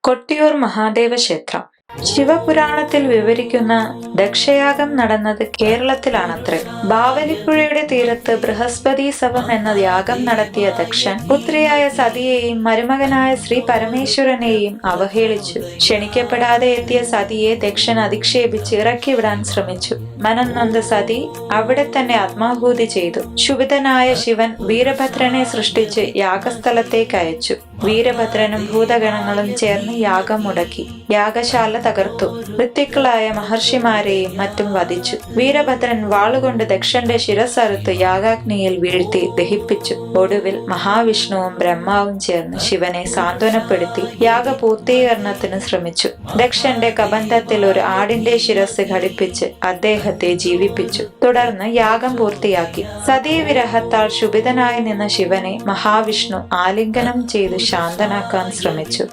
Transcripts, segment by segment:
കൊട്ടിയൂർ മഹാദേവ ക്ഷേത്രം ശിവപുരാണത്തിൽ വിവരിക്കുന്ന ദക്ഷയാഗം നടന്നത് കേരളത്തിലാണത്രേ. ബാവലിപ്പുഴയുടെ തീരത്ത് ബൃഹസ്പതി സവം എന്ന യാഗം നടത്തിയ ദക്ഷൻ പുത്രിയായ സതിയെയും മരുമകനായ ശ്രീ പരമേശ്വരനെയും അവഹേളിച്ചു. ക്ഷണിക്കപ്പെടാതെ എത്തിയ സതിയെ ദക്ഷൻ അധിക്ഷേപിച്ച് ഇറക്കിവിടാൻ ശ്രമിച്ചു. മനംനൊന്ത സതി അവിടെ തന്നെ ആത്മാഹൂതി ചെയ്തു. ക്ഷുഭിതനായ ശിവൻ വീരഭദ്രനെ സൃഷ്ടിച്ച് യാഗസ്ഥലത്തേക്ക് അയച്ചു. വീരഭദ്രനും ഭൂതഗണങ്ങളും ചേർന്ന് യാഗം മുടക്കി. യാഗശാല തകർത്തു. ഋത്വിക്കളായ മഹർഷിമാരെയും മറ്റും വധിച്ചു. വീരഭദ്രൻ വാളുകൊണ്ട് ദക്ഷന്റെ ശിരസ്സറുത്ത് യാഗാഗ്നിയിൽ വീഴ്ത്തി ദഹിപ്പിച്ചു. ഒടുവിൽ മഹാവിഷ്ണുവും ബ്രഹ്മാവും ചേർന്ന് ശിവനെ സാന്ത്വനപ്പെടുത്തി യാഗപൂർത്തീകരണത്തിന് ശ്രമിച്ചു. ദക്ഷന്റെ കബന്ധത്തിൽ ഒരു ആടിന്റെ ശിരസ് ഘടിപ്പിച്ച് അദ്ദേഹത്തെ ജീവിപ്പിച്ചു. തുടർന്ന് യാഗം പൂർത്തിയാക്കി. സതീവിരഹത്താൽ ശുഭിതനായി നിന്ന ശിവനെ മഹാവിഷ്ണു ആലിംഗനം ചെയ്ത് ശാന്തനാക്കാൻ ശ്രമിച്ചു.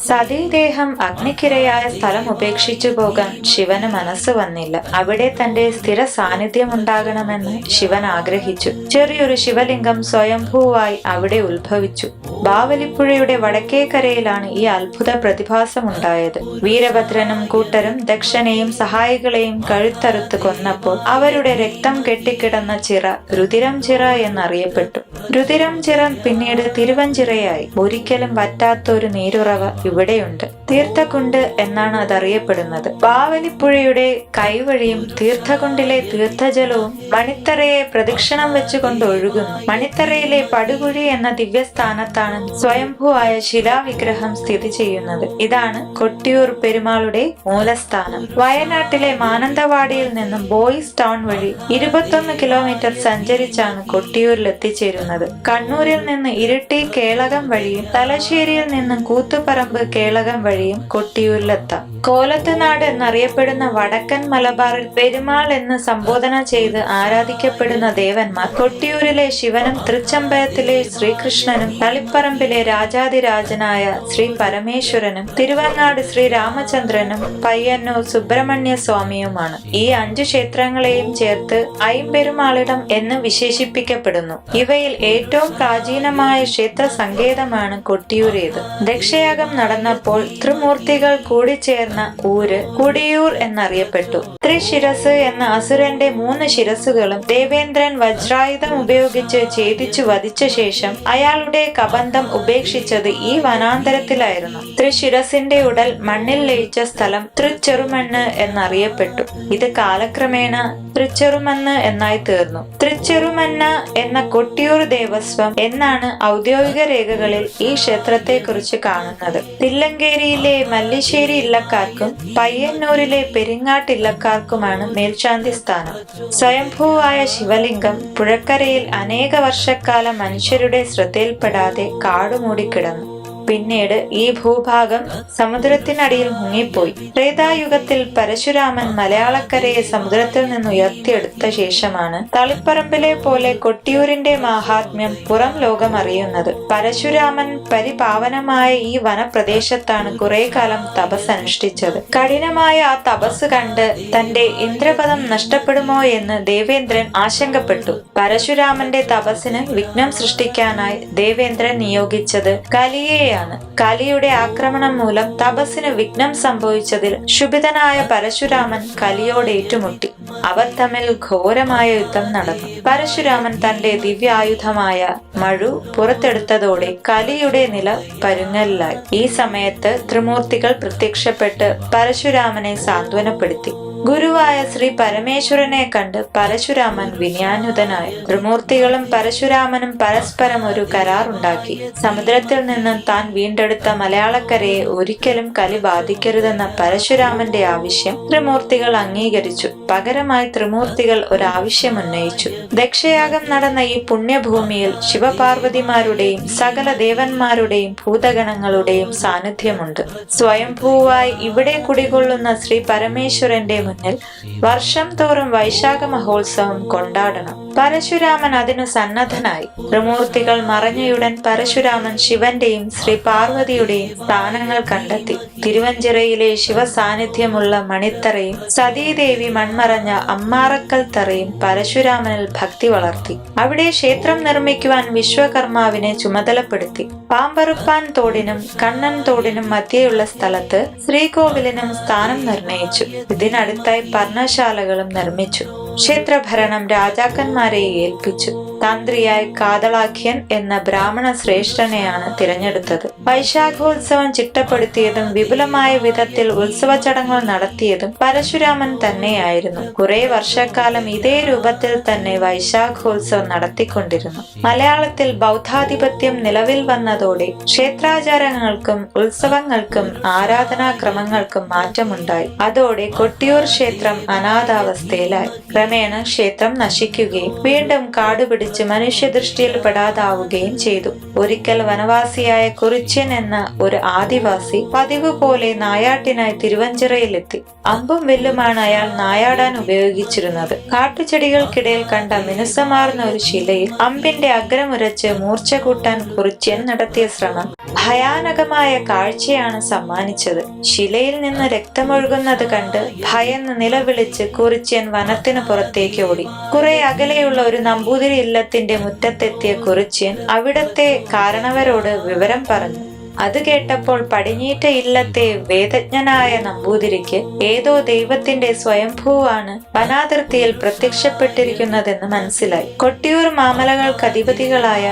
സതീദേഹം അഗ്നിക്കിരയായ സ്ഥലം ഉപേക്ഷിച്ചു പോകാൻ ശിവന് മനസ്സ് വന്നില്ല. അവിടെ തന്റെ സ്ഥിര സാന്നിധ്യം ഉണ്ടാകണമെന്ന് ശിവൻ ആഗ്രഹിച്ചു. ചെറിയൊരു ശിവലിംഗം സ്വയംഭൂവായി അവിടെ ഉത്ഭവിച്ചു. ബാവലിപ്പുഴയുടെ വടക്കേക്കരയിലാണ് ഈ അത്ഭുത പ്രതിഭാസമുണ്ടായത്. വീരഭദ്രനും കൂട്ടരും ദക്ഷനെയും സഹായികളെയും കഴുത്തറുത്ത് കൊന്നപ്പോൾ അവരുടെ രക്തം കെട്ടിക്കിടന്ന ചിറ രുതിരം ചിറ എന്നറിയപ്പെട്ടു. രുതിരം ചിറ പിന്നീട് തിരുവഞ്ചിറയായി. ഒരിക്കലും വറ്റാത്തൊരു നീരുറവ ഇവിടെയുണ്ട്. തീർത്ഥകുണ്ട് എന്നാണ് അതറിയപ്പെടുന്നത്. ബാവലിപ്പുഴയുടെ കൈവഴിയും തീർത്ഥകുണ്ടിലെ തീർത്ഥജലവും മണിത്തറയെ പ്രദക്ഷിണം വെച്ചുകൊണ്ട് ഒഴുകുന്നു. മണിത്തറയിലെ പടുകുഴി എന്ന ദിവ്യസ്ഥാനത്താണ് സ്വയംഭൂവായ ശിലാവിഗ്രഹം സ്ഥിതി ചെയ്യുന്നത്. ഇതാണ് കൊട്ടിയൂർ പെരുമാളുടെ മൂലസ്ഥാനം. വയനാട്ടിലെ മാനന്തവാടിയിൽ നിന്നും ബോയ്സ് ടൗൺ വഴി 21 കിലോമീറ്റർ സഞ്ചരിച്ചാണ് കൊട്ടിയൂരിൽ എത്തിച്ചേരുന്നത്. കണ്ണൂരിൽ നിന്ന് ഇരിട്ടി കേളകം വഴിയും തലശ്ശേരിയിൽ നിന്നും കൂത്തുപറമ്പ് കേളകം വഴിയും കൊട്ടിയൂരിലെത്താം. കോലത്തുനാട് എന്നറിയപ്പെടുന്ന വടക്കൻ മലബാറിൽ പെരുമാൾ എന്ന് സംബോധന ചെയ്ത് ആരാധിക്കപ്പെടുന്ന ദേവന്മാർ കൊട്ടിയൂരിലെ ശിവനും തൃച്ചംബരത്തിലെ ശ്രീകൃഷ്ണനും തളിപ്പറമ്പിലെ രാജാതിരാജനായ ശ്രീ പരമേശ്വരനും തിരുവങ്ങാട് ശ്രീ രാമചന്ദ്രനും പയ്യന്നൂർ സുബ്രഹ്മണ്യ സ്വാമിയുമാണ്. ഈ 5 ക്ഷേത്രങ്ങളെയും ചേർത്ത് ഐമ്പെരുമാളിടം എന്ന് വിശേഷിപ്പിക്കപ്പെടുന്നു. ഇവയിൽ ഏറ്റവും പ്രാചീനമായ ക്ഷേത്ര സങ്കേതമാണ് കൊട്ടിയൂരേത്. ദക്ഷയാഗം നടന്നപ്പോൾ ത്രിമൂർത്തികൾ കൂടിച്ചേർന്ന ഊര് കുടിയൂർ എന്നറിയപ്പെട്ടു. ത്രിശിരസ് എന്ന അസുരന്റെ 3 ശിരസുകളും ദേവേന്ദ്രൻ വജ്രായുധം ഉപയോഗിച്ച് ഛേദിച്ചു വധിച്ച ശേഷം അയാളുടെ കബന്ധം ഉപേക്ഷിച്ചത് ഈ വനാന്തരത്തിലായിരുന്നു. ത്രിശിരസിന്റെ ഉടൽ മണ്ണിൽ ലയിച്ച സ്ഥലം തൃച്ചെറുമണ്ണ് എന്നറിയപ്പെട്ടു. ഇത് കാലക്രമേണ തൃച്ചെറുമണ്ണ് എന്നായി തീർന്നു. തൃച്ചെറുമണ്ണ എന്ന കൊട്ടിയൂർ ദേവസ്വം എന്നാണ് ഔദ്യോഗിക രേഖകളിൽ ഈ ക്ഷേത്രത്തെ കുറിച്ച് കാണുന്നത്. തില്ലങ്കേരിയിലെ മല്ലിശ്ശേരി ഇല്ലക്കാർക്കും പയ്യന്നൂരിലെ പെരിങ്ങാട്ട് ഇല്ലക്കാർക്കുമാണ് മേൽശാന്തി സ്ഥാനം. സ്വയംഭൂവായ ശിവലിംഗം പുഴക്കരയിൽ അനേക വർഷക്കാലം മനുഷ്യരുടെ ശ്രദ്ധയിൽപ്പെടാതെ കാടുമൂടിക്കിടന്നു. പിന്നീട് ഈ ഭൂഭാഗം സമുദ്രത്തിനടിയിൽ മുങ്ങിപ്പോയി. ത്രേതായുഗത്തിൽ പരശുരാമൻ മലയാളക്കരയെ സമുദ്രത്തിൽ നിന്ന് ഉയർത്തിയെടുത്ത ശേഷമാണ് തളിപ്പറമ്പിലെ പോലെ കൊട്ടിയൂരിന്റെ മാഹാത്മ്യം പുറം ലോകം അറിയുന്നത്. പരശുരാമൻ പരിപാവനമായ ഈ വനപ്രദേശത്താണ് കുറെ കാലം തപസ് അനുഷ്ഠിച്ചത്. കഠിനമായ ആ തപസ് കണ്ട് തന്റെ ഇന്ദ്രപദം നഷ്ടപ്പെടുമോ എന്ന് ദേവേന്ദ്രൻ ആശങ്കപ്പെട്ടു. പരശുരാമന്റെ തപസ്സിന് വിഘ്നം സൃഷ്ടിക്കാനായി ദേവേന്ദ്രൻ നിയോഗിച്ചത് കലിയെയാണ്. കലിയുടെ ആക്രമണം മൂലം തപസ്സിന് വിഘ്നം സംഭവിച്ചതിൽ ക്ഷുഭിതനായ പരശുരാമൻ കലിയോട് ഏറ്റുമുട്ടി. അവർ തമ്മിൽ ഘോരമായ യുദ്ധം നടന്നു. പരശുരാമൻ തന്റെ ദിവ്യായുധമായ മഴു പുറത്തെടുത്തതോടെ കലിയുടെ നില പരുങ്ങലിലായി. ഈ സമയത്ത് ത്രിമൂർത്തികൾ പ്രത്യക്ഷപ്പെട്ട് പരശുരാമനെ സാന്ത്വനപ്പെടുത്തി. ഗുരുവായ ശ്രീ പരമേശ്വരനെ കണ്ട് പരശുരാമൻ വിനയാന്വിതനായി. ത്രിമൂർത്തികളും പരശുരാമനും പരസ്പരം ഒരു കരാറുണ്ടാക്കി. സമുദ്രത്തിൽ നിന്നും താൻ വീണ്ടെടുത്ത മലയാളക്കരയെ ഒരിക്കലും കലി ബാധിക്കരുതെന്ന പരശുരാമന്റെ ആവശ്യം ത്രിമൂർത്തികൾ അംഗീകരിച്ചു. പകരമായി ത്രിമൂർത്തികൾ ഒരാവശ്യം ഉന്നയിച്ചു. ദക്ഷയാഗം നടന്ന ഈ പുണ്യഭൂമിയിൽ ശിവപാർവതിമാരുടെയും സകല ദേവന്മാരുടെയും ഭൂതഗണങ്ങളുടെയും സാന്നിധ്യമുണ്ട്. സ്വയംഭൂവായി ഇവിടെ കുടികൊള്ളുന്ന ശ്രീ പരമേശ്വരന്റെ മുന്നിൽ വർഷം തോറും വൈശാഖ മഹോത്സവം കൊണ്ടാടണം. പരശുരാമൻ അതിനു സന്നദ്ധനായി. ത്രിമൂർത്തികൾ മറഞ്ഞയുടൻ പരശുരാമൻ ശിവന്റെയും ശ്രീ പാർവതിയുടെയും സ്ഥാനങ്ങൾ കണ്ടെത്തി. തിരുവഞ്ചിറയിലെ ശിവസാന്നിധ്യമുള്ള മണിത്തറയും സതീദേവി മൺമറഞ്ഞ അമ്മാറക്കൽ തറയും പരശുരാമനിൽ ഭക്തി വളർത്തി. അവിടെ ക്ഷേത്രം നിർമ്മിക്കുവാൻ വിശ്വകർമാവിനെ ചുമതലപ്പെടുത്തി. പാമ്പറുപ്പാൻ തോടിനും കണ്ണൻ തോടിനും മധ്യയുള്ള സ്ഥലത്ത് ശ്രീകോവിലിനും സ്ഥാനം നിർണയിച്ചു. ഇതിനടുത്തായി പർണശാലകളും നിർമ്മിച്ചു. ക്ഷേത്രഭരണം രാജാക്കന്മാരെ ഏൽപ്പിച്ചു. തന്ത്രിയായി കാതളാഖ്യൻ എന്ന ബ്രാഹ്മണ ശ്രേഷ്ഠനെയാണ് തിരഞ്ഞെടുത്തത്. വൈശാഖോത്സവം ചിട്ടപ്പെടുത്തിയതും വിപുലമായ വിധത്തിൽ ഉത്സവ ചടങ്ങുകൾ നടത്തിയതും പരശുരാമൻ തന്നെയായിരുന്നു. കുറെ വർഷക്കാലം ഇതേ രൂപത്തിൽ തന്നെ വൈശാഖോത്സവം നടത്തിക്കൊണ്ടിരുന്നു. മലയാളത്തിൽ ബൗദ്ധാധിപത്യം നിലവിൽ വന്നതോടെ ക്ഷേത്രാചാരങ്ങൾക്കും ഉത്സവങ്ങൾക്കും ആരാധനാക്രമങ്ങൾക്കും മാറ്റമുണ്ടായി. അതോടെ കൊട്ടിയൂർ ക്ഷേത്രം അനാഥാവസ്ഥയിലായി. ക്രമേണ ക്ഷേത്രം നശിക്കുകയും വീണ്ടും കാടുപിടിച്ച് മനുഷ്യദൃഷ്ടിയിൽ പെടാതാവുകയും ചെയ്തു. ഒരിക്കൽ വനവാസിയായ കുറിച്യൻ എന്ന ഒരു ആദിവാസി പതിവ് പോലെ നായാട്ടിനായി തിരുവഞ്ചിറയിലെത്തി. അമ്പും വില്ലുമാണ് അയാൾ നായാടാൻ ഉപയോഗിച്ചിരുന്നത്. കാട്ടുചെടികൾക്കിടയിൽ കണ്ട മിനുസമാർന്ന ഒരു ശിലയിൽ അമ്പിന്റെ അഗ്രമുരച്ച് മൂർച്ച കൂട്ടാൻ കുറിച്യൻ നടത്തിയ ശ്രമം ഭയാനകമായ കാഴ്ചയാണ് സമ്മാനിച്ചത്. ശിലയിൽ നിന്ന് രക്തമൊഴുകുന്നത് കണ്ട് ഭയന്ന് നിലവിളിച്ച് കുറിച്യൻ വനത്തിനു പുറത്തേക്ക് ഓടി. കുറെ അകലെയുള്ള ഒരു നമ്പൂതിരി ഇല്ലത്തിന്റെ മുറ്റത്തെത്തിയ കുറിച്യൻ അവിടത്തെ കാരണവരോട് വിവരം പറഞ്ഞു. അത് കേട്ടപ്പോൾ പടിഞ്ഞീറ്റ ഇല്ലത്തെ വേദജ്ഞനായ നമ്പൂതിരിക്ക് ഏതോ ദൈവത്തിന്റെ സ്വയംഭൂവാണ് വനാതിർത്തിയിൽ പ്രത്യക്ഷപ്പെട്ടിരിക്കുന്നതെന്ന് മനസ്സിലായി. കൊട്ടിയൂർ മാമലകൾക്ക് അധിപതികളായ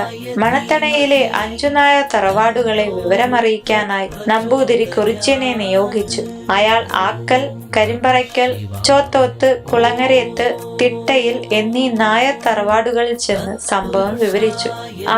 മണത്തണയിലെ 5 നായ തറവാടുകളെ വിവരമറിയിക്കാനായി നമ്പൂതിരി കുറിച്യനെ നിയോഗിച്ചു. അയാൾ ആക്കൽ, കരിമ്പറയ്ക്കൽ, ചോത്തോത്ത്, കുളങ്ങരയത്ത്, തിട്ടയിൽ എന്നീ നായ തറവാടുകളിൽ ചെന്ന് സംഭവം വിവരിച്ചു.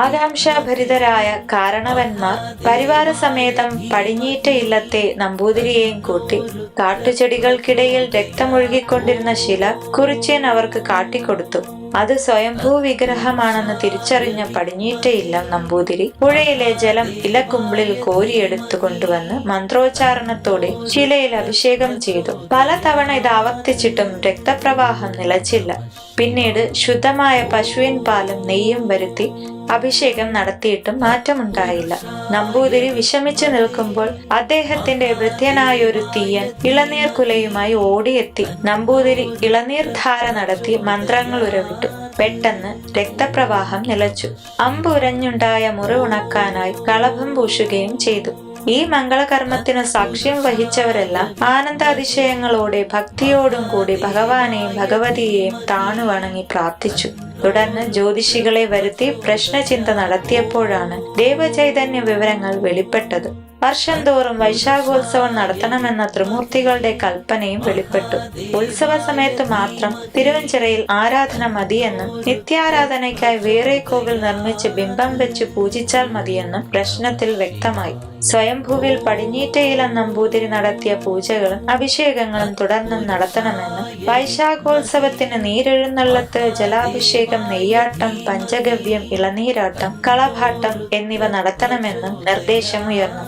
ആകാംക്ഷാഭരിതരായ കാരണവന്മാർ പരിവാരസമേതം പടിഞ്ഞീറ്റ ഇല്ലത്തെ നമ്പൂതിരിയെയും കൂട്ടി കാട്ടുചെടികൾക്കിടയിൽ രക്തമൊഴുകിക്കൊണ്ടിരുന്ന ശില കുറിച്യൻ അവർക്ക് കാട്ടിക്കൊടുത്തു. അത് സ്വയംഭൂ വിഗ്രഹമാണെന്ന് തിരിച്ചറിഞ്ഞ പടിഞ്ഞീറ്റ ഇല്ലം നമ്പൂതിരി പുഴയിലെ ജലം ഇലക്കുമ്പിളിൽ കോരിയെടുത്തു കൊണ്ടുവന്ന് മന്ത്രോച്ചാരണത്തോടെ ശിലയിൽ അഭിഷേകം ചെയ്തു. പലതവണ ഇത് ആവർത്തിച്ചിട്ടും രക്തപ്രവാഹം നിലച്ചില്ല. പിന്നീട് ശുദ്ധമായ പശുവിൻ പാലും നെയ്യും വരുത്തി അഭിഷേകം നടത്തിയിട്ടും മാറ്റമുണ്ടായില്ല. നമ്പൂതിരി വിഷമിച്ചു നിൽക്കുമ്പോൾ അദ്ദേഹത്തിന്റെ വൃത്യനായ ഒരു തീയൻ ഇളനീർ കുലയുമായി ഓടിയെത്തി. നമ്പൂതിരി ഇളനീർ ധാര നടത്തി മന്ത്രങ്ങൾ ഉരവിട്ടു. പെട്ടെന്ന് രക്തപ്രവാഹം നിലച്ചു. അമ്പുരഞ്ഞുണ്ടായ മുറിവുണക്കാനായി കളഭം പൂശുകയും ചെയ്തു. ഈ മംഗളകർമ്മത്തിനു സാക്ഷ്യം വഹിച്ചവരെല്ലാം ആനന്ദാതിശയങ്ങളോടെ ഭക്തിയോടും കൂടി ഭഗവാനെയും ഭഗവതിയെയും താണു വണങ്ങി പ്രാർത്ഥിച്ചു. തുടർന്ന് ജ്യോതിഷികളെ വരുത്തി പ്രശ്നചിന്ത നടത്തിയപ്പോഴാണ് ദേവചൈതന്യ വിവരങ്ങൾ വെളിപ്പെട്ടത്. വർഷം തോറും വൈശാഖോത്സവം നടത്തണമെന്ന ത്രിമൂർത്തികളുടെ കൽപ്പനയും വെളിപ്പെട്ടു. ഉത്സവ സമയത്ത് മാത്രം തിരുവഞ്ചിറയിൽ ആരാധന മതിയെന്നും നിത്യാരാധനയ്ക്കായി വേറെ കോവിൽ നിർമ്മിച്ച് ബിംബം വെച്ച് പൂജിച്ചാൽ മതിയെന്നും പ്രശ്നത്തിൽ വ്യക്തമായി. സ്വയംഭൂവിൽ പടിഞ്ഞീറ്റയിലം നമ്പൂതിരി നടത്തിയ പൂജകളും അഭിഷേകങ്ങളും തുടർന്നും നടത്തണമെന്നും വൈശാഖോത്സവത്തിന് നീരെഴുന്നള്ളത്ത്, ജലാഭിഷേകം, നെയ്യാട്ടം, പഞ്ചഗവ്യം, ഇളനീരാട്ടം, കളഭാട്ടം എന്നിവ നടത്തണമെന്നും നിർദ്ദേശമുയർന്നു.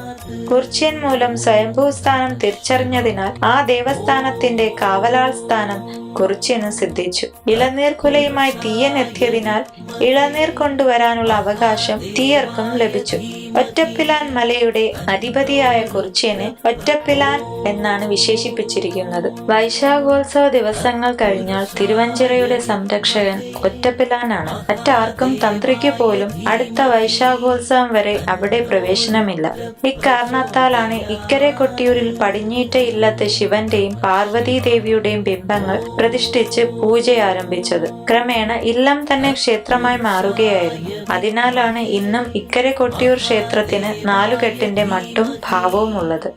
കുറിച്യൻ മൂലം സ്വയംഭൂ സ്ഥാനം തിരിച്ചറിഞ്ഞതിനാൽ ആ ദേവസ്ഥാനത്തിന്റെ കാവലാൾ സ്ഥാനം കുറിച്യന് സിദ്ധിച്ചു. ഇളനീർ കുലയുമായി തീയൻ എത്തിയതിനാൽ ഇളനീർ കൊണ്ടുവരാനുള്ള അവകാശം തീയർക്കും ലഭിച്ചു. ഒറ്റപ്പിലാൻ മലയുടെ അധിപതിയായ കുറിച്യനെ ഒറ്റപ്പിലാൻ എന്നാണ് വിശേഷിപ്പിച്ചിരിക്കുന്നത്. വൈശാഖോത്സവ ദിവസങ്ങൾ കഴിഞ്ഞാൽ തിരുവഞ്ചിറയുടെ സംരക്ഷകൻ ഒറ്റപ്പിലാനാണ്. മറ്റാർക്കും തന്ത്രിക്ക് പോലും അടുത്ത വൈശാഖോത്സവം വരെ അവിടെ പ്രവേശനമില്ല. ഇക്കാരണത്താലാണ് ഇക്കരെ കൊട്ടിയൂരിൽ പടിഞ്ഞീറ്റ ഇല്ലത്ത് ശിവന്റെയും പാർവതീ ദേവിയുടെയും ബിംബങ്ങൾ പ്രതിഷ്ഠിച്ച് പൂജ ആരംഭിച്ചത്. ക്രമേണ ഇല്ലം തന്നെ ക്ഷേത്രമായി മാറുകയായിരുന്നു. അതിനാലാണ് ഇന്നും ഇക്കരെ കൊട്ടിയൂർ ക്ഷേത്രത്തിന് 4 കെട്ടിന്റെ മട്ടും ഭാവവും ഉള്ളത്.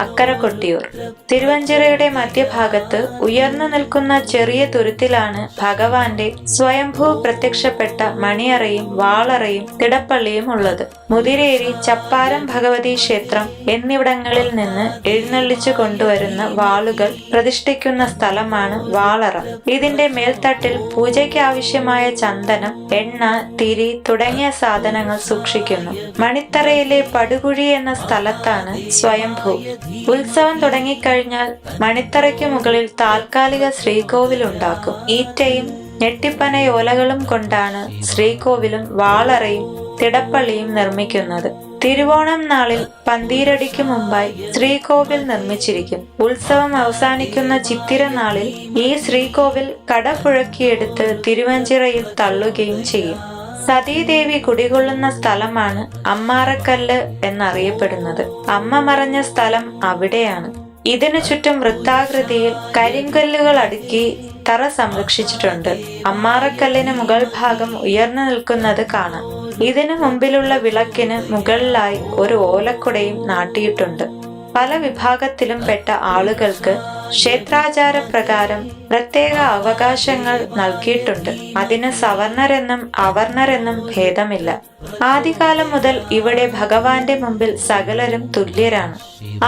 അക്കര കൊട്ടിയൂർ തിരുവഞ്ചിറയുടെ മധ്യഭാഗത്ത് ഉയർന്നു നിൽക്കുന്ന ചെറിയ തുരുത്തിലാണ് ഭഗവാന്റെ സ്വയംഭൂ പ്രത്യക്ഷപ്പെട്ട മണിയറയും വാളറയും തിടപ്പള്ളിയും ഉള്ളത്. മുതിരേരി, ചപ്പാരം ഭഗവതി ക്ഷേത്രം എന്നിവിടങ്ങളിൽ നിന്ന് എഴുന്നള്ളിച്ചു കൊണ്ടുവരുന്ന വാളുകൾ പ്രതിഷ്ഠിക്കുന്ന സ്ഥലമാണ് വാളറ. ഇതിന്റെ മേൽത്തട്ടിൽ പൂജയ്ക്ക് ആവശ്യമായ ചന്ദനം, എണ്ണ, തിരി തുടങ്ങിയ സാധനങ്ങൾ സൂക്ഷിക്കുന്നു. മണിത്തറയിലെ പടുകുഴി എന്ന സ്ഥലത്താണ് സ്വയംഭൂ. ഉത്സവം തുടങ്ങിക്കഴിഞ്ഞാൽ മണിത്തറയ്ക്ക് മുകളിൽ താൽക്കാലിക ശ്രീകോവിൽ ഉണ്ടാക്കും. ഈറ്റയും ഞെട്ടിപ്പനയോലകളും കൊണ്ടാണ് ശ്രീകോവിലും വാളറയും തിടപ്പള്ളിയും നിർമ്മിക്കുന്നത്. തിരുവോണം നാളിൽ പന്തീരടിക്ക് മുമ്പായി ശ്രീകോവിൽ നിർമ്മിച്ചിരിക്കും. ഉത്സവം അവസാനിക്കുന്ന ചിത്തിര നാളിൽ ഈ ശ്രീകോവിൽ കടപുഴക്കിയെടുത്ത് തിരുവഞ്ചിറയിൽ തള്ളുകയും ചെയ്യും. സതീദേവി കുടികൊള്ളുന്ന സ്ഥലമാണ് അമ്മാറക്കല്ല് എന്നറിയപ്പെടുന്നത്. അമ്മ മറഞ്ഞ സ്ഥലം അവിടെയാണ്. ഇതിനു ചുറ്റും വൃത്താകൃതിയിൽ കരിങ്കല്ലുകൾ അടുക്കി തറ സംരക്ഷിച്ചിട്ടുണ്ട്. അമ്മാറക്കല്ലിന് മുകൾ ഭാഗം ഉയർന്നു നിൽക്കുന്നത് കാണാം. ഇതിനു മുമ്പിലുള്ള വിളക്കിന് മുകളിലായി ഒരു ഓലക്കുടയും നാട്ടിയിട്ടുണ്ട്. പല വിഭാഗത്തിലും പെട്ട ആളുകൾക്ക് ക്ഷേത്രാചാര പ്രകാരം പ്രത്യേക അവകാശങ്ങൾ നൽകിയിട്ടുണ്ട്. അതിന് സവർണരെന്നും അവർണരെന്നും ഭേദമില്ല. ആദ്യകാലം മുതൽ ഇവിടെ ഭഗവാന്റെ മുമ്പിൽ സകലരും തുല്യരാണ്.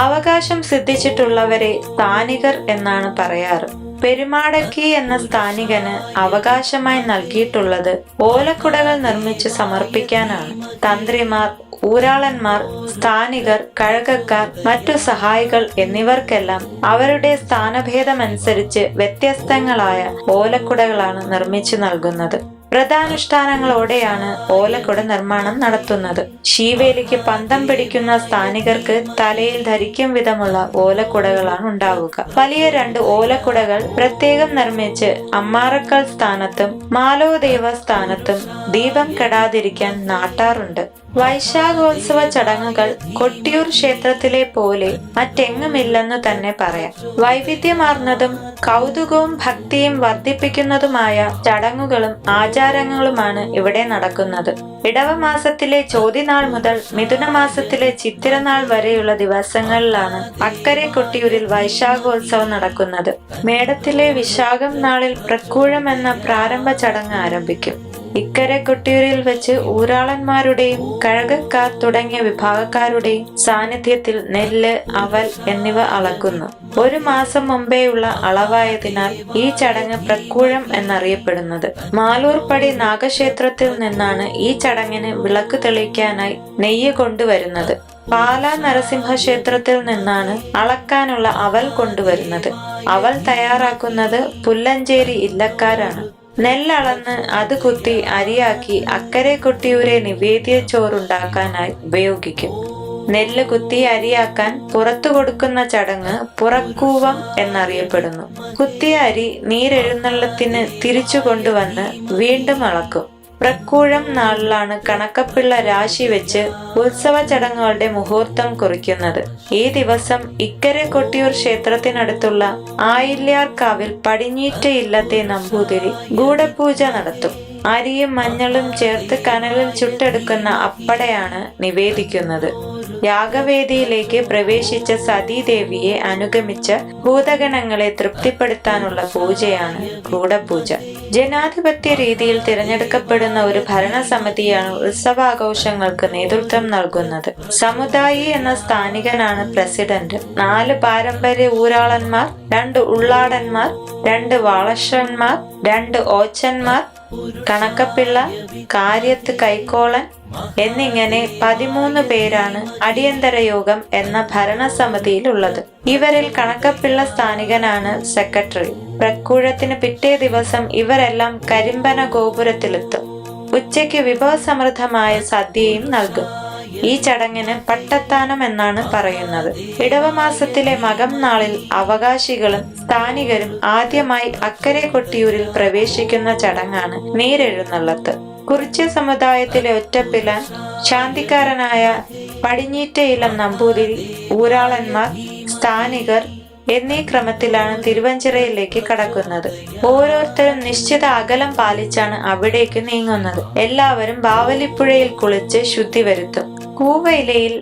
അവകാശം സിദ്ധിച്ചിട്ടുള്ളവരെ സ്ഥാനികർ എന്നാണ് പറയാറ്. പെരുമാടക്കി എന്ന സ്ഥാനികന് അവകാശമായി നൽകിയിട്ടുള്ളത് ഓലക്കുടകൾ നിർമ്മിച്ച് സമർപ്പിക്കാനാണ്. തന്ത്രിമാർ, ഊരാളന്മാർ, സ്ഥാനികർ, കഴകക്കാർ, മറ്റു സഹായികൾ എന്നിവർക്കെല്ലാം അവരുടെ സ്ഥാനഭേദമനുസരിച്ച് വ്യത്യസ്തങ്ങളായ ഓലക്കുടകളാണ് നിർമ്മിച്ചു നൽകുന്നത്. വ്രതാനുഷ്ഠാനങ്ങളോടെയാണ് ഓലക്കുട നിർമ്മാണം നടത്തുന്നത്. ശീവേലിക്ക് പന്തം പിടിക്കുന്ന സ്ഥാനികർക്ക് തലയിൽ ധരിക്കും വിധമുള്ള ഓലക്കുടകളാണ് ഉണ്ടാവുക. വലിയ 2 ഓലക്കുടകൾ പ്രത്യേകം നിർമ്മിച്ച് അമ്മാറക്കൽ സ്ഥാനത്തും മാലോദേവ സ്ഥാനത്തും ദീപം കെടാതിരിക്കാൻ നാട്ടാറുണ്ട്. വൈശാഖോത്സവ ചടങ്ങുകൾ കൊട്ടിയൂർ ക്ഷേത്രത്തിലെ പോലെ മറ്റെങ്ങുമില്ലെന്നു തന്നെ പറയാം. വൈവിധ്യമാർന്നതും കൗതുകവും ഭക്തിയും വർദ്ധിപ്പിക്കുന്നതുമായ ചടങ്ങുകളും ആചാരങ്ങളുമാണ് ഇവിടെ നടക്കുന്നത്. ഇടവമാസത്തിലെ ചോതിനാൾ മുതൽ മിഥുനമാസത്തിലെ ചിത്തിരനാൾ വരെയുള്ള ദിവസങ്ങളിലാണ് അക്കരെ കൊട്ടിയൂരിൽ വൈശാഖോത്സവം നടക്കുന്നത്. മേടത്തിലെ വിശാഖം നാളിൽ പ്രക്കൂഴം എന്ന പ്രാരംഭ ചടങ്ങ് ആരംഭിക്കും. ഇക്കരെ കൊട്ടിയൂരിൽ വെച്ച് ഊരാളന്മാരുടെയും കഴകക്കാർ തുടങ്ങിയ വിഭാഗക്കാരുടെയും സാന്നിധ്യത്തിൽ നെല്ല്, അവൽ എന്നിവ അളക്കുന്നു. 1 മാസം മുമ്പേയുള്ള അളവായതിനാൽ ഈ ചടങ്ങ് പ്രക്കൂഴം എന്നറിയപ്പെടുന്നത്. മാലൂർപ്പടി നാഗക്ഷേത്രത്തിൽ നിന്നാണ് ഈ ചടങ്ങിന് വിളക്ക് തെളിയിക്കാനായി നെയ്യ് കൊണ്ടുവരുന്നത്. പാലാ നരസിംഹ ക്ഷേത്രത്തിൽ നിന്നാണ് അളക്കാനുള്ള അവൽ കൊണ്ടുവരുന്നത്. അവൽ തയ്യാറാക്കുന്നത് പുല്ലഞ്ചേരി ഇല്ലക്കാരാണ്. നെല്ലളന്ന് അത് കുത്തി അരിയാക്കി അക്കരെ കൊട്ടിയൂരെ നിവേദ്യ ചോറുണ്ടാക്കാനായി ഉപയോഗിക്കും. നെല്ല് കുത്തി അരിയാക്കാൻ പുറത്തു കൊടുക്കുന്ന ചടങ്ങ് പുറക്കൂവം എന്നറിയപ്പെടുന്നു. കുത്തിയ അരി നീരെഴുന്നള്ളത്തിന് തിരിച്ചു കൊണ്ടുവന്ന് വീണ്ടും അളക്കും. പ്രക്കൂഴം നാളിലാണ് കണക്കപ്പിള്ള രാശി വെച്ച് ഉത്സവ ചടങ്ങുകളുടെ മുഹൂർത്തം കുറിക്കുന്നത്. ഈ ദിവസം ഇക്കരെ കൊട്ടിയൂർ ക്ഷേത്രത്തിനടുത്തുള്ള ആയില്യാർക്കാവിൽ പടിഞ്ഞീറ്റ ഇല്ലത്തെ നമ്പൂതിരി ഗൂഢപൂജ നടത്തും. അരിയും മഞ്ഞളും ചേർത്ത് കനലിൽ ചുട്ടെടുക്കുന്ന അപ്പടയാണ് നിവേദിക്കുന്നത്. യാഗവേദിയിലേക്ക് പ്രവേശിച്ച സതീദേവിയെ അനുഗമിച്ച ഭൂതഗണങ്ങളെ തൃപ്തിപ്പെടുത്താനുള്ള പൂജയാണ് ഗൂഢപൂജ. ജനാധിപത്യ രീതിയിൽ തിരഞ്ഞെടുക്കപ്പെടുന്ന ഒരു ഭരണസമിതിയാണ് ഉത്സവാഘോഷങ്ങൾക്ക് നേതൃത്വം നൽകുന്നത്. സമുദായി എന്ന സ്ഥാനികനാണ് പ്രസിഡന്റ്. 4 പാരമ്പര്യ ഊരാളന്മാർ, 2 ഉള്ളാടന്മാർ, 2 വാളശ്വന്മാർ, 2 ഓച്ചന്മാർ, കണക്കപ്പിള്ള, കാര്യത്ത് കൈക്കോളൻ എന്നിങ്ങനെ 13 പേരാണ് അടിയന്തര യോഗം എന്ന ഭരണസമിതിയിലുള്ളത്. ഇവരിൽ കണക്കപ്പിള്ള സ്ഥാനികനാണ് സെക്രട്ടറി. പ്രക്കൂഴത്തിന് പിറ്റേ ദിവസം ഇവരെല്ലാം കരിമ്പന ഗോപുരത്തിലെത്തും. ഉച്ചയ്ക്ക് വിഭവസമൃദ്ധമായ സദ്യയും നൽകും. ഈ ചടങ്ങിന് പട്ടത്താനം എന്നാണ് പറയുന്നത്. ഇടവമാസത്തിലെ മകം നാളിൽ അവകാശികളും സ്ഥാനികരും ആദ്യമായി അക്കരെ കൊട്ടിയൂരിൽ പ്രവേശിക്കുന്ന ചടങ്ങാണ് നീരെഴുന്നള്ളത്ത്. കുറിച്യ സമുദായത്തിലെ ഒറ്റപ്പിലാൻ, ശാന്തിക്കാരനായ പടിഞ്ഞീറ്റയിലം നമ്പൂതിരി, ഊരാളന്മാർ, സ്ഥാനികർ എന്നീ ക്രമത്തിലാണ് തിരുവഞ്ചിറയിലേക്ക് കടക്കുന്നത്. ഓരോരുത്തരും നിശ്ചിത അകലം പാലിച്ചാണ് അവിടേക്ക് നീങ്ങുന്നത്. എല്ലാവരും ബാവലിപ്പുഴയിൽ കുളിച്ച് ശുദ്ധി വരുത്തും. കൂവയിലയിൽ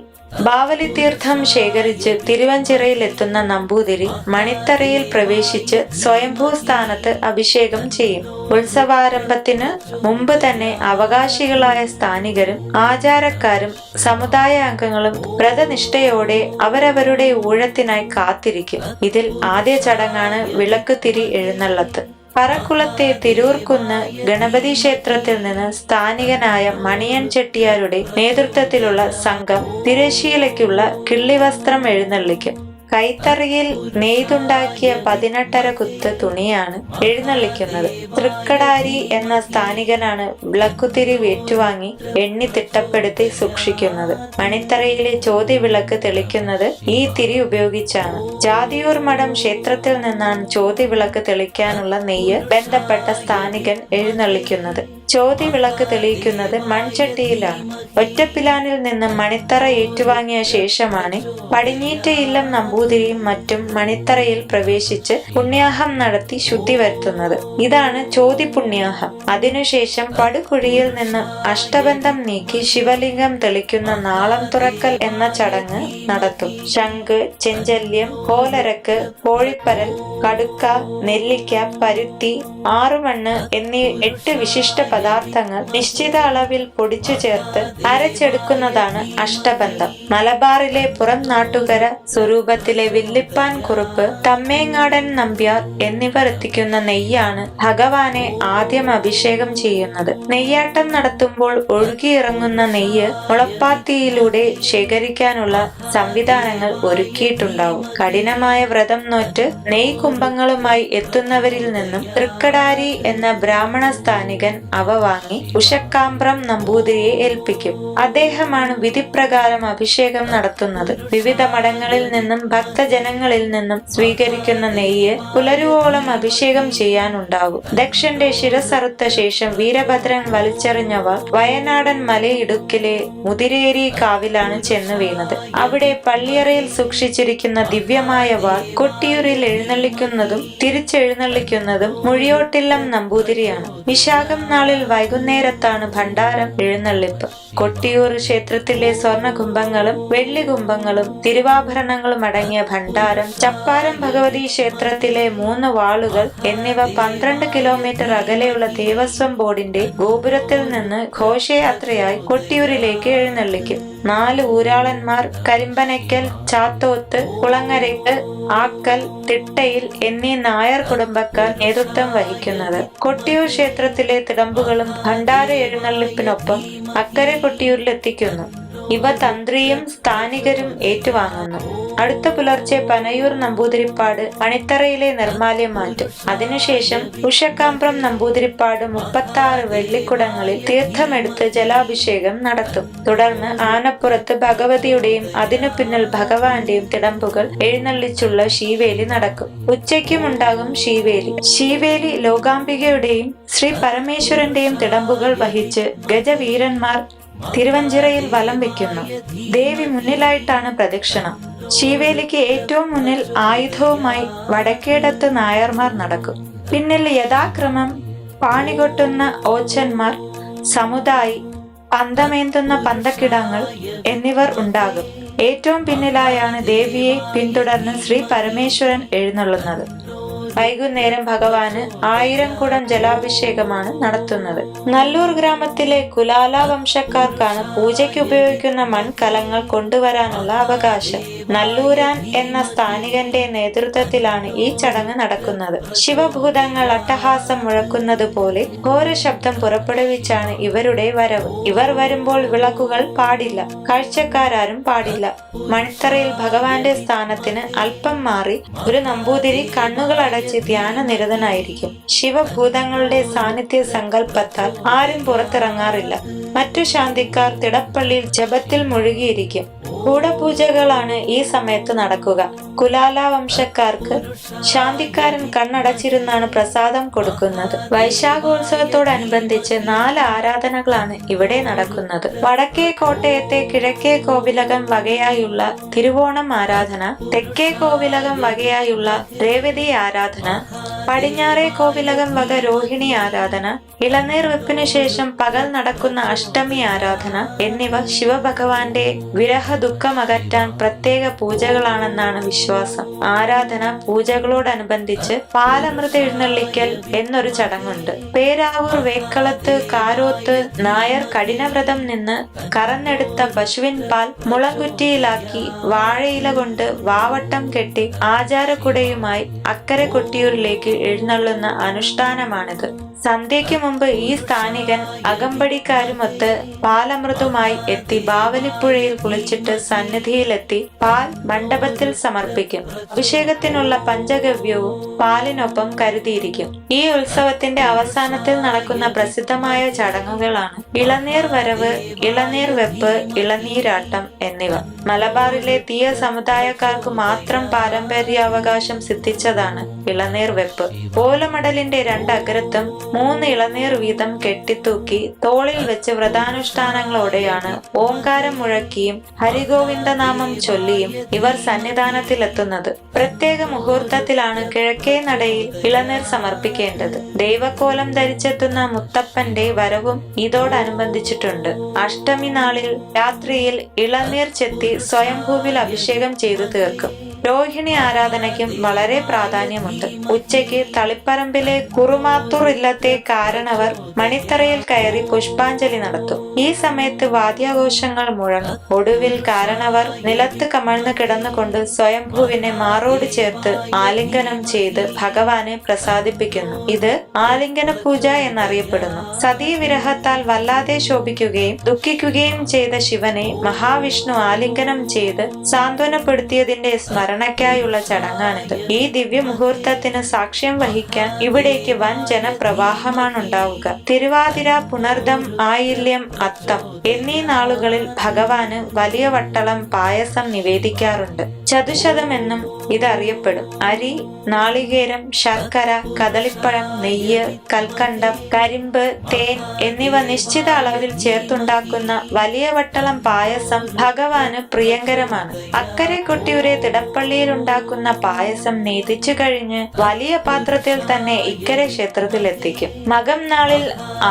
ബാവലി തീർത്ഥം ശേഖരിച്ച് തിരുവഞ്ചിറയിൽ എത്തുന്ന നമ്പൂതിരി മണിത്തറയിൽ പ്രവേശിച്ച് സ്വയംഭൂ സ്ഥാനത്ത് അഭിഷേകം ചെയ്യും. ഉത്സവാരംഭത്തിന് മുമ്പ് തന്നെ അവകാശികളായ സ്ഥാനികരും ആചാരക്കാരും സമുദായ അംഗങ്ങളും വ്രതനിഷ്ഠയോടെ അവരവരുടെ ഊഴത്തിനായി കാത്തിരിക്കും. ഇതിൽ ആദ്യ ചടങ്ങാണ് വിളക്ക് തിരി എഴുന്നള്ളത്ത്. പറക്കുളത്തെ തിരൂർക്കുന്ന് ഗണപതി ക്ഷേത്രത്തിൽ നിന്ന് സ്ഥാനികനായ മണിയൻ ചെട്ടിയാരുടെ നേതൃത്വത്തിലുള്ള സംഘം തിരശ്ശീലയ്ക്കുള്ള കിള്ളിവസ്ത്രം എഴുന്നള്ളിക്കും. കൈത്തറിയിൽ നെയ്തുണ്ടാക്കിയ 18 കുത്ത് തുണിയാണ് എഴുന്നള്ളിക്കുന്നത്. തൃക്കടാരി എന്ന സ്ഥാനികനാണ് വിളക്കുതിരി ഏറ്റുവാങ്ങി എണ്ണി തിട്ടപ്പെടുത്തി സൂക്ഷിക്കുന്നത്. മണിത്തറയിലെ ചോതി വിളക്ക് തെളിക്കുന്നത് ഈ തിരി ഉപയോഗിച്ചാണ്. ജാതിയൂർ മഠം ക്ഷേത്രത്തിൽ നിന്നാണ് ചോതി വിളക്ക് തെളിക്കാനുള്ള നെയ്യ് ബന്ധപ്പെട്ട സ്ഥാനികൻ എഴുന്നള്ളിക്കുന്നത്. ചോതി വിളക്ക് തെളിയിക്കുന്നത് മൺചട്ടിയിലാണ്. ഒറ്റപ്പിലാനിൽ നിന്നും മണിത്തറ ഏറ്റുവാങ്ങിയ ശേഷമാണ് പടിഞ്ഞീറ്റ ഇല്ലം നമ്പൂതിരിയും മറ്റും മണിത്തറയിൽ പ്രവേശിച്ച് പുണ്യാഹം നടത്തി ശുദ്ധി വരുത്തുന്നത്. ഇതാണ് ചോതി പുണ്യാഹം. അതിനുശേഷം പടുകുഴിയിൽ നിന്നും അഷ്ടബന്ധം നീക്കി ശിവലിംഗം തെളിക്കുന്ന നാളം തുറക്കൽ എന്ന ചടങ്ങ് നടത്തും. ശംഖ്, ചെഞ്ചല്യം, കോലരക്ക്, കോഴിപ്പരൽ, കടുക്ക, നെല്ലിക്ക, പരുത്തി, ആറുമണ്ണ് എന്നീ 8 വിശിഷ്ട പദാർത്ഥങ്ങൾ നിശ്ചിത അളവിൽ പൊടിച്ചു ചേർത്ത് അരച്ചെടുക്കുന്നതാണ് അഷ്ടബന്ധം. മലബാറിലെ പുറം നാട്ടുകര സ്വരൂപത്തിലെ വില്ലിപ്പാൻ കുറുപ്പ്, തമ്മേങ്ങാടൻ നമ്പ്യാർ എന്നിവർ എത്തിക്കുന്ന നെയ്യാണ് ഭഗവാനെ ആദ്യം അഭിഷേകം ചെയ്യുന്നത്. നെയ്യാട്ടം നടത്തുമ്പോൾ ഒഴുകിയിറങ്ങുന്ന നെയ്യ് മുളപ്പാത്തിയിലൂടെ ശേഖരിക്കാനുള്ള സംവിധാനങ്ങൾ ഒരുക്കിയിട്ടുണ്ടാവും. കഠിനമായ വ്രതം നോറ്റ് നെയ് കുംഭങ്ങളുമായി എത്തുന്നവരിൽ നിന്നും തൃക്കടാരി എന്ന ബ്രാഹ്മണ സ്ഥാനികൻ അവ വാങ്ങി ഉഷക്കാമ്പ്രം നമ്പൂതിരിയെ ഏൽപ്പിക്കും. അദ്ദേഹമാണ് വിധിപ്രകാരം അഭിഷേകം നടത്തുന്നത്. വിവിധ മഠങ്ങളിൽ നിന്നും ഭക്തജനങ്ങളിൽ നിന്നും സ്വീകരിക്കുന്ന നെയ്യ് പുലരുവോളം അഭിഷേകം ചെയ്യാനുണ്ടാകും. ദക്ഷന്റെ ശിരസറുത്ത ശേഷം വീരഭദ്രൻ വലിച്ചെറിഞ്ഞവ വയനാടൻ മലയിടുക്കിലെ മുതിരേരി കാവിലാണ് ചെന്ന് വീണത്. അവിടെ പള്ളിയറയിൽ സൂക്ഷിച്ചിരിക്കുന്ന ദിവ്യമായ വാൾ കൊട്ടിയൂരിൽ എഴുന്നള്ളിക്കുന്നതും തിരിച്ചെഴുന്നള്ളിക്കുന്നതും മുഴിയോട്ടില്ലം നമ്പൂതിരിയാണ്. വിശാഖം നാളിൽ വൈകുന്നേരത്താണ് ഭണ്ഡാരം എഴുന്നള്ളിപ്പ്. കൊട്ടിയൂർ ക്ഷേത്രത്തിലെ സ്വർണ്ണ കുംഭങ്ങളും വെള്ളി കുംഭങ്ങളും തിരുവാഭരണങ്ങളും അടങ്ങിയ ഭണ്ഡാരം, ചപ്പാരം ഭഗവതി ക്ഷേത്രത്തിലെ 3 വാളുകൾ എന്നിവ 12 കിലോമീറ്റർ അകലെയുള്ള ദേവസ്വം ബോർഡിന്റെ ഗോപുരത്തിൽ നിന്ന് ഘോഷയാത്രയായി കൊട്ടിയൂരിലേക്ക് എഴുന്നള്ളിക്കും. 4 ഊരാളന്മാർ കരിമ്പനയ്ക്കൽ, ചാത്തോത്ത്, കുളങ്ങരയ്ക്ക്, ആക്കൽ, തിട്ടയിൽ എന്നീ നായർ കുടുംബക്കാർ നേതൃത്വം വഹിക്കുന്നത്. കൊട്ടിയൂർ ക്ഷേത്രത്തിലെ തിടമ്പുകളും ഭണ്ഡാര എഴുന്നള്ളിപ്പിനൊപ്പം അക്കരെ കൊട്ടിയൂരിൽ എത്തിക്കുന്നു. ഇവ തന്ത്രിയും സ്ഥാനികരും ഏറ്റുവാങ്ങുന്നു. അടുത്ത പുലർച്ചെ പനയൂർ നമ്പൂതിരിപ്പാട് മണിത്തറയിലെ നിർമ്മാല്യം മാറ്റും. അതിനുശേഷം ഉഷക്കാമ്പ്രം നമ്പൂതിരിപ്പാട് 36 വെള്ളിക്കുടങ്ങളിൽ തീർത്ഥമെടുത്ത് ജലാഭിഷേകം നടത്തും. തുടർന്ന് ആനപ്പുറത്ത് ഭഗവതിയുടെയും അതിനു പിന്നിൽ ഭഗവാന്റെയും തിടമ്പുകൾ എഴുന്നള്ളിച്ചുള്ള ശീവേലി നടക്കും. ഉച്ചയ്ക്കും ഉണ്ടാകും ശീവേലി. ശീവേലി ലോകാംബികയുടെയും ശ്രീ പരമേശ്വരന്റെയും തിടമ്പുകൾ വഹിച്ച് ഗജവീരന്മാർ തിരുവഞ്ചിറയിൽ വലം വെക്കുന്നു. ദേവി മുന്നിലായിട്ടാണ് പ്രദക്ഷിണം. ശീവേലിക്ക് ഏറ്റവും മുന്നിൽ ആയുധവുമായി വടക്കേടത്ത് നായർമാർ നടക്കും. പിന്നിൽ യഥാക്രമം പാണികൊട്ടുന്ന ഓച്ചന്മാർ, സമുദായി, പന്തമേന്തുന്ന പന്തക്കിടങ്ങൾ എന്നിവർ ഉണ്ടാകും. ഏറ്റവും പിന്നിലായാണ് ദേവിയെ പിന്തുടർന്ന് ശ്രീ പരമേശ്വരൻ എഴുന്നള്ളുന്നത്. വൈകുന്നേരം ഭഗവാന് 1000 കുടം ജലാഭിഷേകമാണ് നടത്തുന്നത്. നല്ലൂർ ഗ്രാമത്തിലെ കുലാല വംശക്കാർക്കാണ് പൂജയ്ക്ക് ഉപയോഗിക്കുന്ന മൺകലങ്ങൾ കൊണ്ടുവരാനുള്ള അവകാശം. നല്ലൂരാൻ എന്ന സ്ഥാനികന്റെ നേതൃത്വത്തിലാണ് ഈ ചടങ്ങ് നടക്കുന്നത്. ശിവഭൂതങ്ങൾ അട്ടഹാസം മുഴക്കുന്നത് പോലെ ഘോര ശബ്ദം പുറപ്പെടുവിച്ചാണ് ഇവരുടെ വരവ്. ഇവർ വരുമ്പോൾ വിളക്കുകൾ പാടില്ല, കാഴ്ചക്കാരും പാടില്ല. മണിത്തറയിൽ ഭഗവാന്റെ സ്ഥാനത്തിന് അല്പം മാറി ഒരു നമ്പൂതിരി കണ്ണുകൾ അടച്ച് ധ്യാനനിരതനായിരിക്കും. ശിവഭൂതങ്ങളുടെ സാന്നിധ്യ സങ്കല്പത്താൽ ആരും പുറത്തിറങ്ങാറില്ല. മറ്റു ശാന്തിക്കാർ തിടപ്പള്ളിയിൽ ജപത്തിൽ മുഴുകിയിരിക്കും. കൂടപൂജകളാണ് ഈ സമയത്ത് നടക്കുക. കുലാല വംശക്കാർക്ക് ശാന്തിക്കാരൻ കണ്ണടച്ചിരുന്നാണ് പ്രസാദം കൊടുക്കുന്നത്. വൈശാഖോത്സവത്തോടനുബന്ധിച്ച് 4 ആരാധനകളാണ് ഇവിടെ നടക്കുന്നത്. വടക്കേ കോട്ടയത്തെ കിഴക്കേ കോവിലകം വകയായുള്ള തിരുവോണം ആരാധന, തെക്കേ കോവിലകം വകയായുള്ള രേവതി ആരാധന, പടിഞ്ഞാറേ കോവിലകം വക രോഹിണി ആരാധന, ഇളനീർ വെപ്പിനു ശേഷം പകൽ നടക്കുന്ന അഷ്ടമി ആരാധന എന്നിവ ശിവഭഗവാന്റെ വിരഹ ദുഃഖം അകറ്റാൻ പ്രത്യേക പൂജകളാണെന്നാണ് വിശ്വാസം. ആരാധന പൂജകളോടനുബന്ധിച്ച് പാലമൃത എഴുന്നള്ളിക്കൽ എന്നൊരു ചടങ്ങുണ്ട്. പേരാവൂർ, വേക്കളത്ത്, കാരോത്ത് നായർ കഠിനവ്രതം നിന്ന് കറന്നെടുത്ത പശുവിൻ പാൽ മുളകുറ്റിയിലാക്കി വാഴയില കൊണ്ട് വാവട്ടം കെട്ടി ആചാരക്കുടയുമായി അക്കരെ കൊട്ടിയൂരിലേക്ക് എഴുന്നള്ളുന്ന അനുഷ്ഠാനമാണിത്. സന്ധ്യയ്ക്ക് മുമ്പ് ഈ സ്ഥാനികൻ അകമ്പടിക്കാരുമൊത്ത് പാലമൃതുമായി എത്തി ബാവലിപ്പുഴയിൽ കുളിച്ചിട്ട് സന്നിധിയിലെത്തി പാൽ മണ്ഡപത്തിൽ സമർപ്പിക്കും. അഭിഷേകത്തിനുള്ള പഞ്ചഗവ്യവും പാലിനൊപ്പം കരുതിയിരിക്കും. ഈ ഉത്സവത്തിന്റെ അവസാനത്തിൽ നടക്കുന്ന പ്രസിദ്ധമായ ചടങ്ങുകളാണ് ഇളനീർ വരവ്, ഇളനീർ വെപ്പ്, ഇളനീരാട്ടം എന്നിവ. മലബാറിലെ തീയ സമുദായക്കാർക്ക് മാത്രം പാരമ്പര്യാവകാശം സിദ്ധിച്ചതാണ് ഇളനീർ വെപ്പ്. ഓലമടലിന്റെ 2 അഗ്രത്തും 3 ഇളനീർ വീതം കെട്ടിത്തൂക്കി തോളിൽ വെച്ച് വ്രതാനുഷ്ഠാനങ്ങളോടെയാണ് ഓങ്കാരം മുഴക്കിയും ഹരിഗോവിന്ദനാമം ചൊല്ലിയും ഇവർ സന്നിധാനത്തിലെത്തുന്നത്. പ്രത്യേക മുഹൂർത്തത്തിലാണ് കിഴക്കേ നടയിൽ ഇളനീർ സമർപ്പിക്കേണ്ടത്. ദൈവക്കോലം ധരിച്ചെത്തുന്ന മുത്തപ്പന്റെ വരവും ഇതോടനുബന്ധിച്ചിട്ടുണ്ട്. അഷ്ടമി നാളിൽ രാത്രിയിൽ ഇളനീർ ചെത്തി സ്വയംഭൂവിൽ അഭിഷേകം ചെയ്തു തീർക്കും. രോഹിണി ആരാധനയ്ക്കും വളരെ പ്രാധാന്യമുണ്ട്. ഉച്ചയ്ക്ക് തളിപ്പറമ്പിലെ കുറുമാത്തൂർ ഇല്ലത്തെ കാരണവർ മണിത്തറയിൽ കയറി പുഷ്പാഞ്ജലി നടത്തും. ഈ സമയത്ത് വാദ്യാഘോഷങ്ങൾ മുഴങ്ങും. ഒടുവിൽ കാരണവർ നിലത്ത് കമഴ്ന്നു കിടന്നുകൊണ്ട് സ്വയംഭൂവിനെ മാറോട് ചേർത്ത് ആലിംഗനം ചെയ്ത് ഭഗവാനെ പ്രസാദിപ്പിക്കുന്നു. ഇത് ആലിംഗന പൂജ എന്നറിയപ്പെടുന്നു. സതീവിരഹത്താൽ വല്ലാതെ ശോഭിക്കുകയും ദുഃഖിക്കുകയും ചെയ്ത ശിവനെ മഹാവിഷ്ണു ആലിംഗനം ചെയ്ത് സാന്ത്വനപ്പെടുത്തിയതിന്റെ സ്മരണയ്ക്കായുള്ള ചടങ്ങാണിത്. ഈ ദിവ്യ മുഹൂർത്തത്തിന് സാക്ഷ്യം വഹിക്കാൻ ഇവിടേക്ക് വൻ ജനപ്രവാഹമാണ് ഉണ്ടാവുക. തിരുവാതിര, പുണർദം, ആയില്യം, അത്തം എന്നീ നാളുകളിൽ ഭഗവാന് വലിയ വട്ടളം പായസം നിവേദിക്കാറുണ്ട്. ചതുശതം എന്നും ഇതറിയപ്പെടും. അരി, നാളികേരം, ശർക്കര, കദളിപ്പഴം, നെയ്യ്, കൽക്കണ്ടം, കരിമ്പ്, തേൻ എന്നിവ നിശ്ചിത അളവിൽ ചേർത്തുണ്ടാക്കുന്ന വലിയ വട്ടളം പായസം ഭഗവാന് പ്രിയങ്കരമാണ്. അക്കരെ കൊട്ടിയൂരെ തിടപ്പള്ളിയിൽ ഉണ്ടാക്കുന്ന പായസം നേതിച്ചു കഴിഞ്ഞ് വലിയ പാത്രത്തിൽ തന്നെ ഇക്കരെ ക്ഷേത്രത്തിൽ എത്തിക്കും. മകം നാളിൽ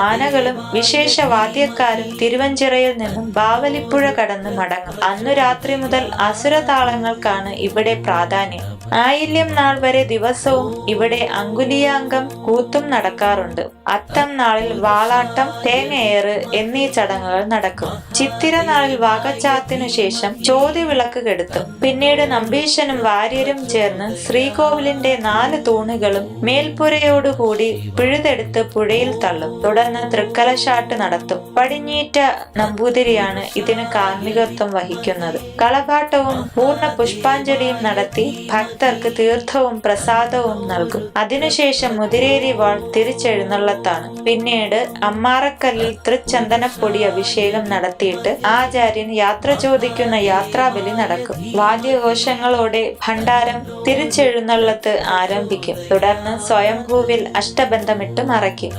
ആനകളും വിശേഷ വാദ്യക്കാരും തിരുവഞ്ചിറയിൽ നിന്നും ബാവലിപ്പുഴ കടന്ന് മടങ്ങും. അന്നു രാത്രി മുതൽ അസുരതാളങ്ങൾക്കാണ് ഇവിടെ പ്രാധാന്യം. ആയില്യം നാൾ വരെ ദിവസവും ഇവിടെ അങ്കുലിയാങ്കം കൂത്തും നടക്കാറുണ്ട്. അത്തം നാളിൽ വാളാട്ടം, തേങ്ങയേറ് എന്നീ ചടങ്ങുകൾ നടക്കും. ചിത്തിര നാളിൽ വാകച്ചാത്തിനു ശേഷം ചോതി വിളക്ക് കെടുത്തും. പിന്നീട് നമ്പീശനും വാര്യരും ചേർന്ന് ശ്രീകോവിലിന്റെ 4 തൂണുകളും മേൽപ്പുരയോടുകൂടി പിഴുതെടുത്ത് പുഴയിൽ തള്ളും. തുടർന്ന് തൃക്കലശാട്ട് നടത്തും. പടിഞ്ഞീറ്റ നമ്പൂതിരിയാണ് ഇതിന് കാർമ്മികത്വം വഹിക്കുന്നത്. കളഭാട്ടവും പൂർണ്ണ പുഷ്പാഞ്ജലിയും നടത്തി ഭക്തർക്ക് തീർത്ഥവും പ്രസാദവും നൽകും. അതിനുശേഷം മുതിരേരി വാൾ തിരിച്ചെഴുന്നള്ളത്താണ്. പിന്നീട് അമ്മാറക്കല്ലിൽ തൃച്ചന്ദനപ്പൊടി അഭിഷേകം നടത്തിയിട്ട് ആചാര്യൻ യാത്ര ചോദിക്കുന്ന യാത്രാബലി നടക്കും. വാദ്യഘോഷങ്ങളോടെ ഭണ്ഡാരം തിരിച്ചെഴുന്നള്ളത്ത് ആരംഭിക്കും. തുടർന്ന് സ്വയംഭൂവിൽ അഷ്ടബന്ധമിട്ട് മറയ്ക്കും.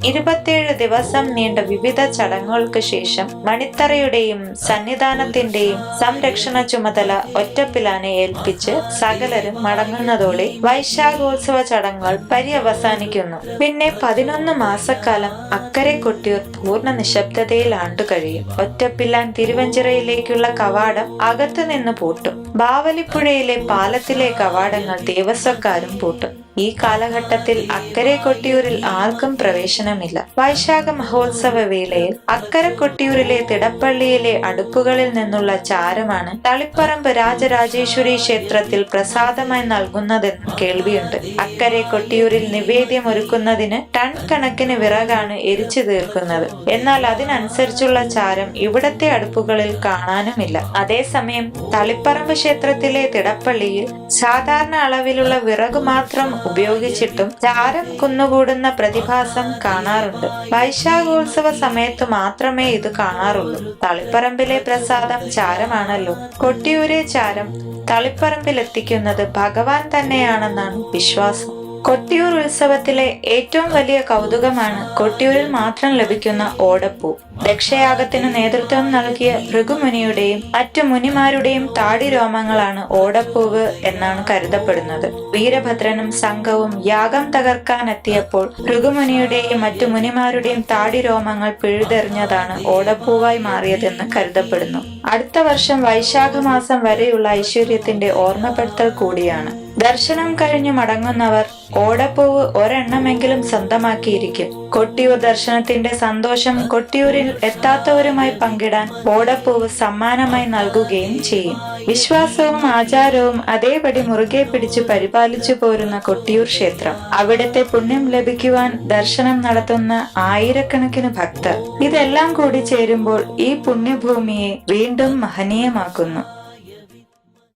27 ദിവസം നീണ്ട വിവിധ ചടങ്ങുകൾക്ക് ശേഷം മണിത്തറയുടെയും സന്നിധാനത്തിന്റെയും സംരക്ഷണ ചുമതല ഒറ്റപ്പിലാനെ ഏൽപ്പിച്ച് സകലരും മടങ്ങുന്നതോടെ വൈശാഖോത്സവ ചടങ്ങുകൾ പര്യവസാനിക്കുന്നു. പിന്നെ 11 മാസക്കാലം അക്കരെ കൊട്ടിയൂർ പൂർണ്ണ നിശബ്ദതയിൽ ആണ്ടുകഴിയും. ഒറ്റപ്പിലാൻ തിരുവഞ്ചിറയിലേക്കുള്ള കവാടം അകത്തു നിന്ന് പൂട്ടും. ബാവലിപ്പുഴയിലെ പാലത്തിലെ കവാടങ്ങൾ ദേവസ്വക്കാരും പൂട്ടും. ഈ കാലഘട്ടത്തിൽ അക്കരെ കൊട്ടിയൂരിൽ ആർക്കും പ്രവേശനമില്ല. വൈശാഖ മഹോത്സവ വേളയിൽ അക്കരെ കൊട്ടിയൂരിലെ തിടപ്പള്ളിയിലെ അടുപ്പുകളിൽ നിന്നുള്ള ചാരമാണ് തളിപ്പറമ്പ് രാജരാജേശ്വരി ക്ഷേത്രത്തിൽ പ്രസാദമായി നൽകുന്നതെന്ന് കേൾവിയുണ്ട്. അക്കരെ കൊട്ടിയൂരിൽ നിവേദ്യം ഒരുക്കുന്നതിന് ടൺ കണക്കിന് വിറകാണ് എരിച്ചു തീർക്കുന്നത്. എന്നാൽ അതിനനുസരിച്ചുള്ള ചാരം ഇവിടത്തെ അടുപ്പുകളിൽ കാണാനുമില്ല. അതേസമയം തളിപ്പറമ്പ് ക്ഷേത്രത്തിലെ തിടപ്പള്ളിയിൽ സാധാരണ അളവിലുള്ള വിറക് മാത്രം ഉപയോഗിച്ചിട്ടും ചാരം കുന്നുകൂടുന്ന പ്രതിഭാസം കാണാറുണ്ട്. വൈശാഖോത്സവ സമയത്ത് മാത്രമേ ഇത് കാണാറുള്ളൂ. തളിപ്പറമ്പിലെ പ്രസാദം ചാരമാണല്ലോ. കൊട്ടിയൂരെ ചാരം തളിപ്പറമ്പിലെത്തിക്കുന്നത് ഭഗവാൻ തന്നെയാണെന്നാണ് വിശ്വാസം. കൊട്ടിയൂർ ഉത്സവത്തിലെ ഏറ്റവും വലിയ കൗതുകമാണ് കൊട്ടിയൂരിൽ മാത്രം ലഭിക്കുന്ന ഓടപ്പൂ. ദക്ഷയാഗത്തിന് നേതൃത്വം നൽകിയ ഭൃഗുമുനിയുടെയും മറ്റു മുനിമാരുടെയും താടി രോമങ്ങളാണ് ഓടപ്പൂവ് എന്നാണ് കരുതപ്പെടുന്നത്. വീരഭദ്രനും സംഘവും യാഗം തകർക്കാനെത്തിയപ്പോൾ ഭൃഗുമുനിയുടെയും മറ്റു മുനിമാരുടെയും താടി രോമങ്ങൾ പിഴുതെറിഞ്ഞതാണ് ഓടപ്പൂവായി മാറിയതെന്ന് കരുതപ്പെടുന്നു. അടുത്ത വർഷം വൈശാഖ മാസം വരെയുള്ള ഐശ്വര്യത്തിന്റെ ഓർമ്മപ്പെടുത്തൽ കൂടിയാണ്. ദർശനം കഴിഞ്ഞു മടങ്ങുന്നവർ ഓടപ്പൂവ് ഒരെണ്ണമെങ്കിലും സ്വന്തമാക്കിയിരിക്കും. കൊട്ടിയൂർ ദർശനത്തിന്റെ സന്തോഷം കൊട്ടിയൂരിൽ എത്താത്തവരുമായി പങ്കിടാൻ ഓടപ്പൂവ് സമ്മാനമായി നൽകുകയും ചെയ്യും. വിശ്വാസവും ആചാരവും അതേപടി മുറുകെ പിടിച്ചു പരിപാലിച്ചു പോരുന്ന കൊട്ടിയൂർ ക്ഷേത്രം, അവിടുത്തെ പുണ്യം ലഭിക്കുവാൻ ദർശനം നടത്തുന്ന ആയിരക്കണക്കിന് ഭക്തർ, ഇതെല്ലാം കൂടി ചേരുമ്പോൾ ഈ പുണ്യഭൂമിയെ വീണ്ടും മഹനീയമാക്കുന്നു.